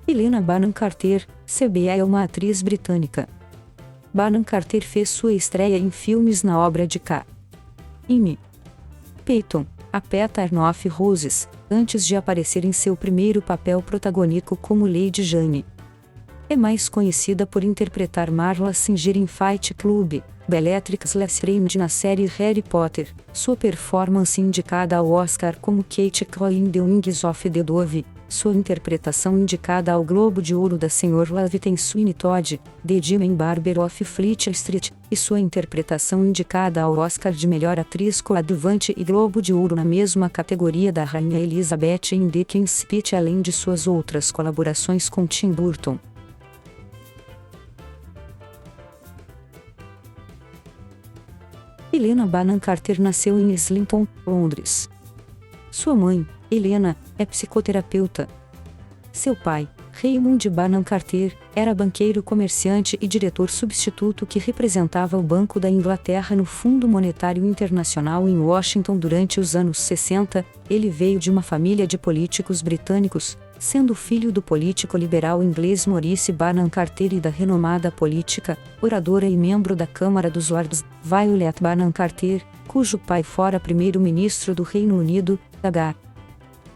Helena Bonham Carter, CBA, é uma atriz britânica. Bonham Carter fez sua estreia em filmes na obra de K. M. Peyton, A Petar of Roses, antes de aparecer em seu primeiro papel protagônico como Lady Jane. É mais conhecida por interpretar Marla Singer em Fight Club, Bellatrix Lestrange na série Harry Potter, sua performance indicada ao Oscar como Kate Croy em The Wings of the Dove, sua interpretação indicada ao Globo de Ouro da Sr. Lovett em Sweeney Todd, The Demon Barber of Fleet Street, e sua interpretação indicada ao Oscar de Melhor Atriz Coadjuvante e Globo de Ouro na mesma categoria da Rainha Elizabeth em The King's Speech, além de suas outras colaborações com Tim Burton. Helena Bonham Carter nasceu em Islington, Londres. Sua mãe, Helena, é psicoterapeuta. Seu pai, Raymond Bonham Carter, era banqueiro comerciante e diretor substituto que representava o Banco da Inglaterra no Fundo Monetário Internacional em Washington durante os anos 60. Ele veio de uma família de políticos britânicos, sendo filho do político liberal inglês Maurice Bonham Carter e da renomada política, oradora e membro da Câmara dos Lords, Violet Bonham Carter, cujo pai fora primeiro-ministro do Reino Unido,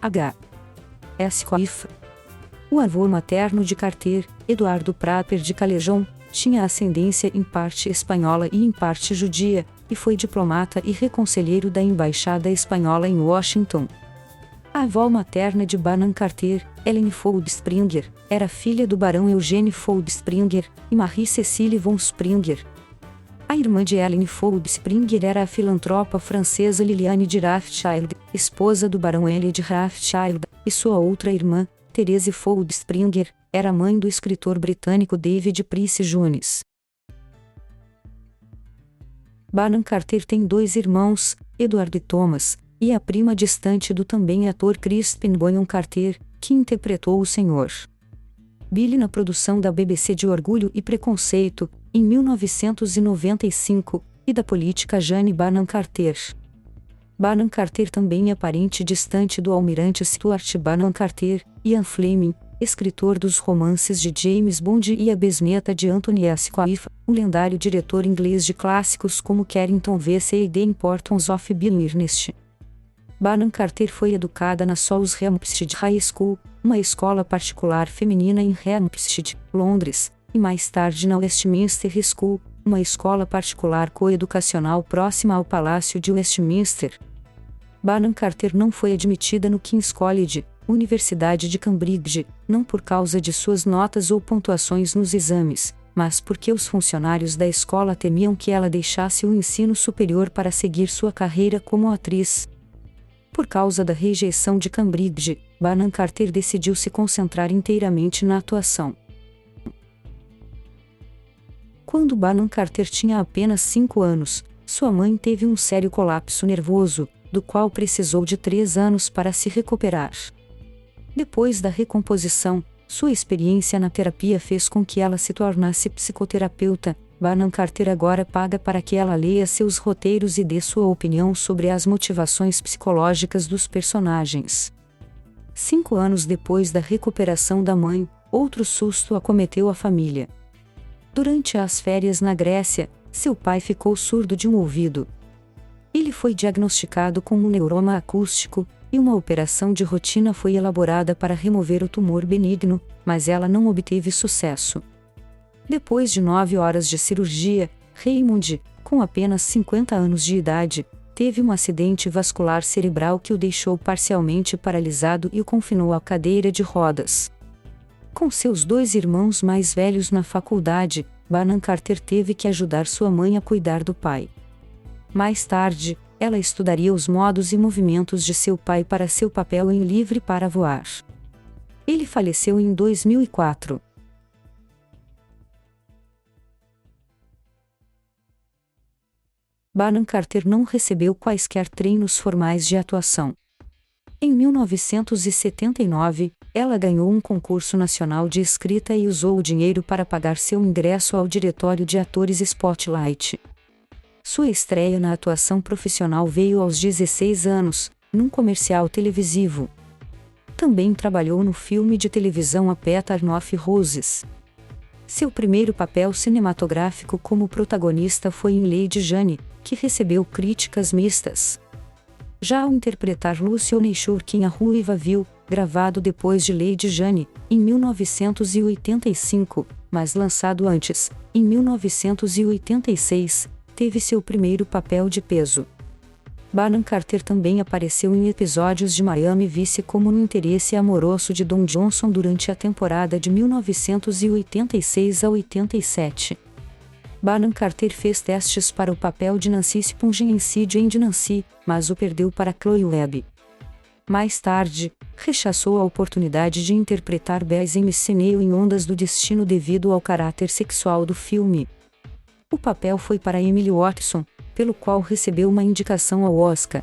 H.S. Coif. O avô materno de Carter, Eduardo Praper de Calejon, tinha ascendência em parte espanhola e em parte judia, e foi diplomata e reconselheiro da Embaixada Espanhola em Washington. A avó materna de Bonham Carter, Ellen Fold Springer, era filha do barão Eugene Fold Springer e Marie Cecile von Springer. A irmã de Ellen Fold Springer era a filantropa francesa Liliane de Rothschild, esposa do barão L. de Rothschild, e sua outra irmã, Therese Fold Springer, era mãe do escritor britânico David Price Jones. Bonham Carter tem dois irmãos, Edward e Thomas, e a prima distante do também ator Crispin Bonham Carter, que interpretou o Sr. Billy na produção da BBC de Orgulho e Preconceito, em 1995, e da política Jane Bonham Carter. Bonham Carter também é parente distante do almirante Stuart Bonham Carter, Ian Fleming, escritor dos romances de James Bond, e a bisneta de Anthony S. Coif, um lendário diretor inglês de clássicos como Carrington V.C. e The Importance of Being Earnest. Bonham Carter foi educada na South Hampstead High School, uma escola particular feminina em Hampstead, Londres, e mais tarde na Westminster School, uma escola particular coeducacional próxima ao Palácio de Westminster. Bonham Carter não foi admitida no King's College, Universidade de Cambridge, não por causa de suas notas ou pontuações nos exames, mas porque os funcionários da escola temiam que ela deixasse o ensino superior para seguir sua carreira como atriz. Por causa da rejeição de Cambridge, Bonham Carter decidiu se concentrar inteiramente na atuação. Quando Bonham Carter tinha apenas 5 anos, sua mãe teve um sério colapso nervoso, do qual precisou de 3 anos para se recuperar. Depois da recomposição, sua experiência na terapia fez com que ela se tornasse psicoterapeuta. Bonham Carter agora paga para que ela leia seus roteiros e dê sua opinião sobre as motivações psicológicas dos personagens. 5 anos depois da recuperação da mãe, outro susto acometeu a família. Durante as férias na Grécia, seu pai ficou surdo de um ouvido. Ele foi diagnosticado com um neuroma acústico, e uma operação de rotina foi elaborada para remover o tumor benigno, mas ela não obteve sucesso. Depois de 9 horas de cirurgia, Raymond, com apenas 50 anos de idade, teve um acidente vascular cerebral que o deixou parcialmente paralisado e o confinou à cadeira de rodas. Com seus 2 irmãos mais velhos na faculdade, Bonham Carter teve que ajudar sua mãe a cuidar do pai. Mais tarde, ela estudaria os modos e movimentos de seu pai para seu papel em Livre para Voar. Ele faleceu em 2004. Bonham Carter não recebeu quaisquer treinos formais de atuação. Em 1979, ela ganhou um concurso nacional de escrita e usou o dinheiro para pagar seu ingresso ao diretório de atores Spotlight. Sua estreia na atuação profissional veio aos 16 anos, num comercial televisivo. Também trabalhou no filme de televisão A Pattern of Roses. Seu primeiro papel cinematográfico como protagonista foi em Lady Jane, que recebeu críticas mistas. Já ao interpretar Lucione Shurkin a Ruiva Vil, gravado depois de Lady Jane, em 1985, mas lançado antes, em 1986, teve seu primeiro papel de peso. Banan Carter também apareceu em episódios de Miami Vice como no interesse amoroso de Don Johnson durante a temporada de 1986 a 87. Banan Carter fez testes para o papel de Nancy Spungen em Sid and Nancy, mas o perdeu para Chloe Webb. Mais tarde, rechaçou a oportunidade de interpretar Bess McNeil em Ondas do Destino devido ao caráter sexual do filme. O papel foi para Emily Watson, pelo qual recebeu uma indicação ao Oscar.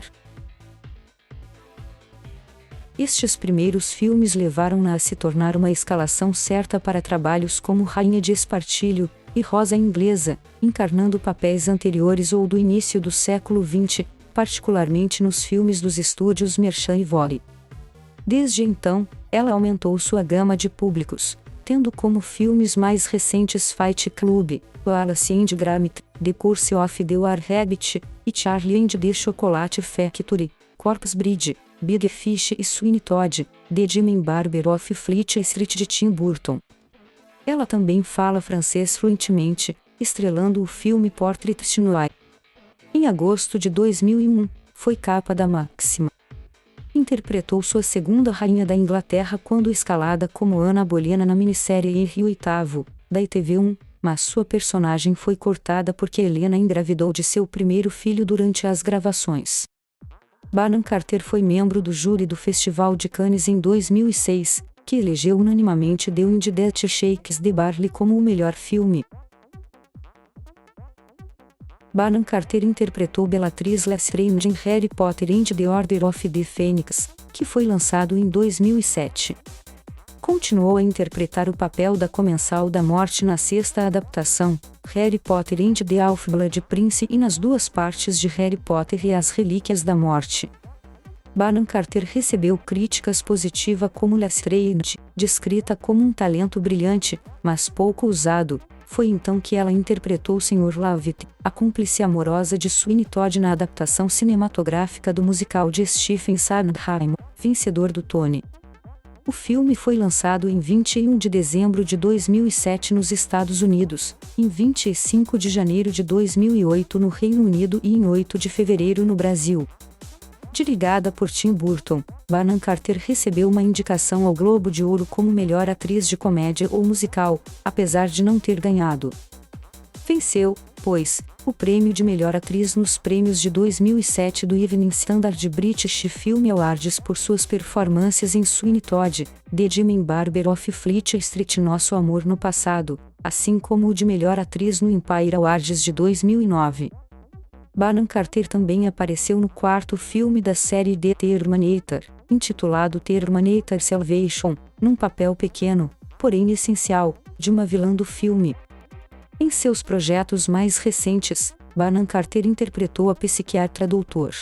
Estes primeiros filmes levaram-na a se tornar uma escalação certa para trabalhos como Rainha de Espartilho e Rosa Inglesa, encarnando papéis anteriores ou do início do século XX, particularmente nos filmes dos estúdios Merchant e Volley. Desde então, ela aumentou sua gama de públicos, tendo como filmes mais recentes Fight Club, Wallace and Gromit, The Curse of the War Rabbit e Charlie and the Chocolate Factory, Corpse Bride, Big Fish e Sweeney Todd, The Jim Barber of Fleet Street de Tim Burton. Ela também fala francês fluentemente, estrelando o filme Portrait Chinois. Em agosto de 2001, foi capa da Máxima. Interpretou sua segunda rainha da Inglaterra quando escalada como Ana Bolena na minissérie Henry VIII, da ITV1, mas sua personagem foi cortada porque Helena engravidou de seu primeiro filho durante as gravações. Banan Carter foi membro do júri do Festival de Cannes em 2006, que elegeu unanimamente The Wind That Shakes the Barley como o melhor filme. Banan Carter interpretou Bellatrix Lestrange em Harry Potter and the Order of the Phoenix, que foi lançado em 2007. Continuou a interpretar o papel da Comensal da Morte na sexta adaptação, Harry Potter and the Half-Blood Prince e nas duas partes de Harry Potter e as Relíquias da Morte. Banan Carter recebeu críticas positivas como Lestrange, descrita como um talento brilhante, mas pouco usado. Foi então que ela interpretou Sr. Lovett, a cúmplice amorosa de Sweeney Todd na adaptação cinematográfica do musical de Stephen Sondheim, vencedor do Tony. O filme foi lançado em 21 de dezembro de 2007 nos Estados Unidos, em 25 de janeiro de 2008 no Reino Unido e em 8 de fevereiro no Brasil. Dirigida por Tim Burton, Banan Carter recebeu uma indicação ao Globo de Ouro como melhor atriz de comédia ou musical, apesar de não ter ganhado. Venceu, pois, o prêmio de melhor atriz nos prêmios de 2007 do Evening Standard British Film Awards por suas performances em Sweeney Todd, The Jim Barber of Fleet Street Nosso Amor no Passado, assim como o de melhor atriz no Empire Awards de 2009. Banan Carter também apareceu no quarto filme da série The Terminator, intitulado Terminator Salvation, num papel pequeno, porém essencial, de uma vilã do filme. Em seus projetos mais recentes, Banan Carter interpretou a psiquiatra Dr.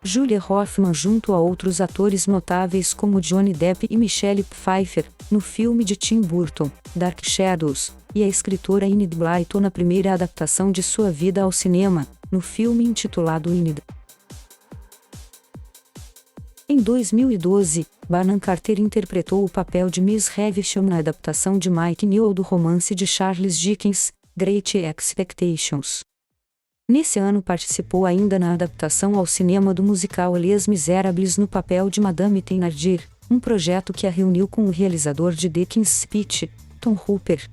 Julia Hoffman junto a outros atores notáveis como Johnny Depp e Michelle Pfeiffer, no filme de Tim Burton, Dark Shadows, e a escritora Enid Blyton na primeira adaptação de sua vida ao cinema, no filme intitulado Enid. Em 2012, Banan Carter interpretou o papel de Miss Havisham na adaptação de Mike Newell do romance de Charles Dickens, Great Expectations. Nesse ano participou ainda na adaptação ao cinema do musical Les Miserables no papel de Madame Thénardier, um projeto que a reuniu com o realizador de Dickens' Speech, Tom Hooper.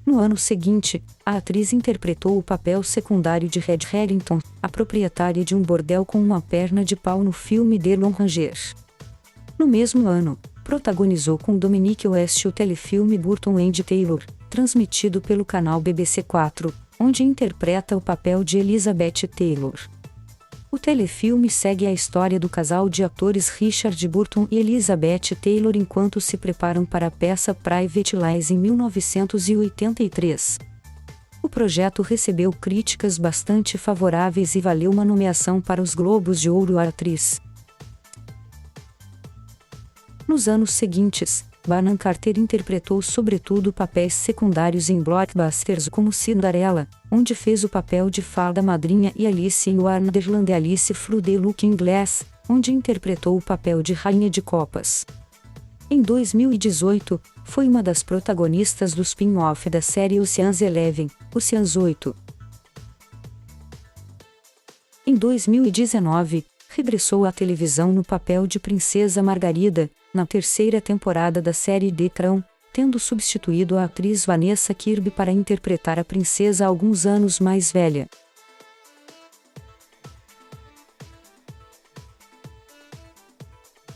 No ano seguinte, a atriz interpretou o papel secundário de Red Harrington, a proprietária de um bordel com uma perna de pau no filme The L'Oranger. No mesmo ano, protagonizou com Dominique West o telefilme Burton and Taylor, transmitido pelo canal BBC4, onde interpreta o papel de Elizabeth Taylor. O telefilme segue a história do casal de atores Richard Burton e Elizabeth Taylor enquanto se preparam para a peça Private Lies em 1983. O projeto recebeu críticas bastante favoráveis e valeu uma nomeação para os Globos de Ouro à atriz. Nos anos seguintes, Bonham Carter interpretou sobretudo papéis secundários em blockbusters como Cinderella, onde fez o papel de fada madrinha, e Alice in Wonderland e Alice Through the Looking Glass, onde interpretou o papel de rainha de copas. Em 2018, foi uma das protagonistas do spin-off da série Ocean's 8. Em 2019, regressou à televisão no papel de Princesa Margarida, na terceira temporada da série The Crown, tendo substituído a atriz Vanessa Kirby para interpretar a princesa alguns anos mais velha.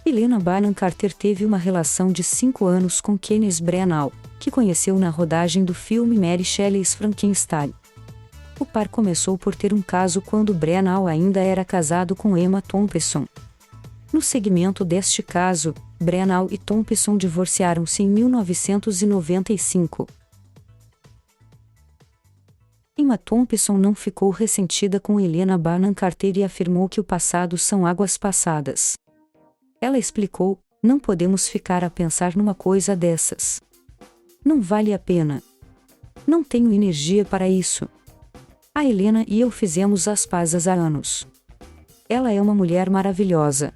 Helena Bonham Carter teve uma relação de 5 anos com Kenneth Branagh, que conheceu na rodagem do filme Mary Shelley's Frankenstein. O par começou por ter um caso quando Branagh ainda era casado com Emma Thompson. No segmento deste caso, Branagh e Thompson divorciaram-se em 1995. Emma Thompson não ficou ressentida com Helena Bonham Carter e afirmou que o passado são águas passadas. Ela explicou: "Não podemos ficar a pensar numa coisa dessas. Não vale a pena. Não tenho energia para isso. A Helena e eu fizemos as pazes há anos. Ela é uma mulher maravilhosa."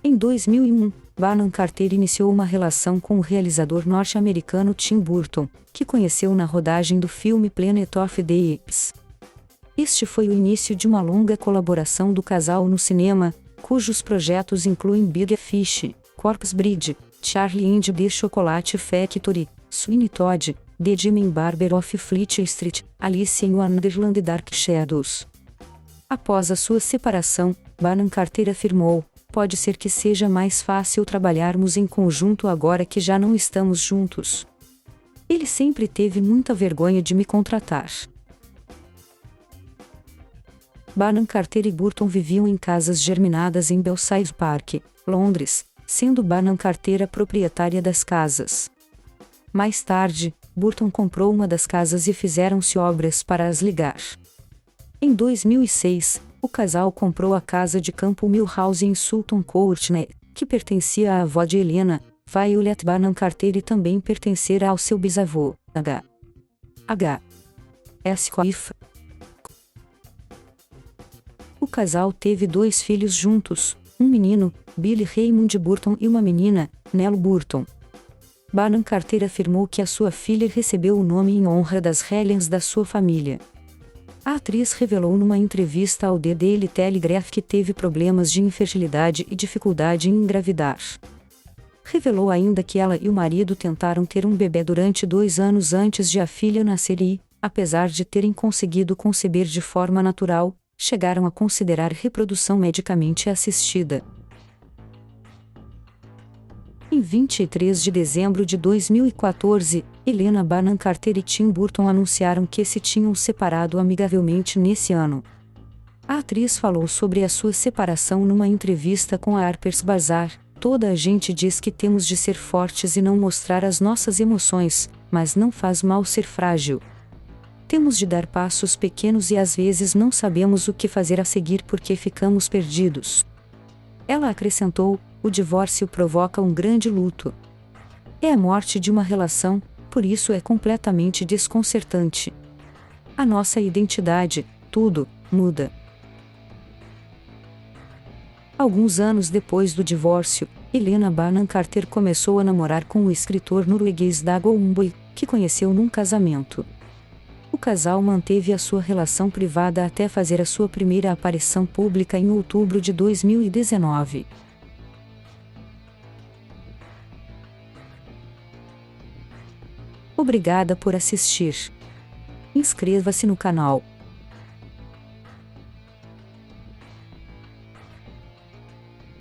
Em 2001, Bonham Carter iniciou uma relação com o realizador norte-americano Tim Burton, que conheceu na rodagem do filme Planet of the Apes. Este foi o início de uma longa colaboração do casal no cinema, cujos projetos incluem Big Fish, Corpse Bride, Charlie and the Chocolate Factory, Sweeney Todd, The Demon Barber of Fleet Street, Alice in Wonderland e Dark Shadows. Após a sua separação, Bonham Carter afirmou: "Pode ser que seja mais fácil trabalharmos em conjunto agora que já não estamos juntos. Ele sempre teve muita vergonha de me contratar." Bonham Carter e Burton viviam em casas germinadas em Belsize Park, Londres, sendo Bonham Carter a proprietária das casas. Mais tarde, Burton comprou uma das casas e fizeram-se obras para as ligar. Em 2006, o casal comprou a casa de campo Millhouse em Sutton Courtenay, que pertencia à avó de Helena, Violet Bonham Carter, e também pertencerá ao seu bisavô, H.S. Coif. O casal teve 2 filhos juntos, um menino, Billy Raymond Burton, e uma menina, Nell Burton. Bonham Carter afirmou que a sua filha recebeu o nome em honra das Helens da sua família. A atriz revelou numa entrevista ao The Daily Telegraph que teve problemas de infertilidade e dificuldade em engravidar. Revelou ainda que ela e o marido tentaram ter um bebê durante 2 anos antes de a filha nascer e, apesar de terem conseguido conceber de forma natural, chegaram a considerar reprodução medicamente assistida. Em 23 de dezembro de 2014, Helena Bonham Carter e Tim Burton anunciaram que se tinham separado amigavelmente nesse ano. A atriz falou sobre a sua separação numa entrevista com a Harper's Bazaar: "Toda a gente diz que temos de ser fortes e não mostrar as nossas emoções, mas não faz mal ser frágil. Temos de dar passos pequenos e às vezes não sabemos o que fazer a seguir porque ficamos perdidos." Ela acrescentou: "O divórcio provoca um grande luto. É a morte de uma relação, por isso é completamente desconcertante. A nossa identidade, tudo, muda." Alguns anos depois do divórcio, Helena Bonham Carter começou a namorar com o escritor norueguês Dag Ulmboe, que conheceu num casamento. O casal manteve a sua relação privada até fazer a sua primeira aparição pública em outubro de 2019. Obrigada por assistir. Inscreva-se no canal.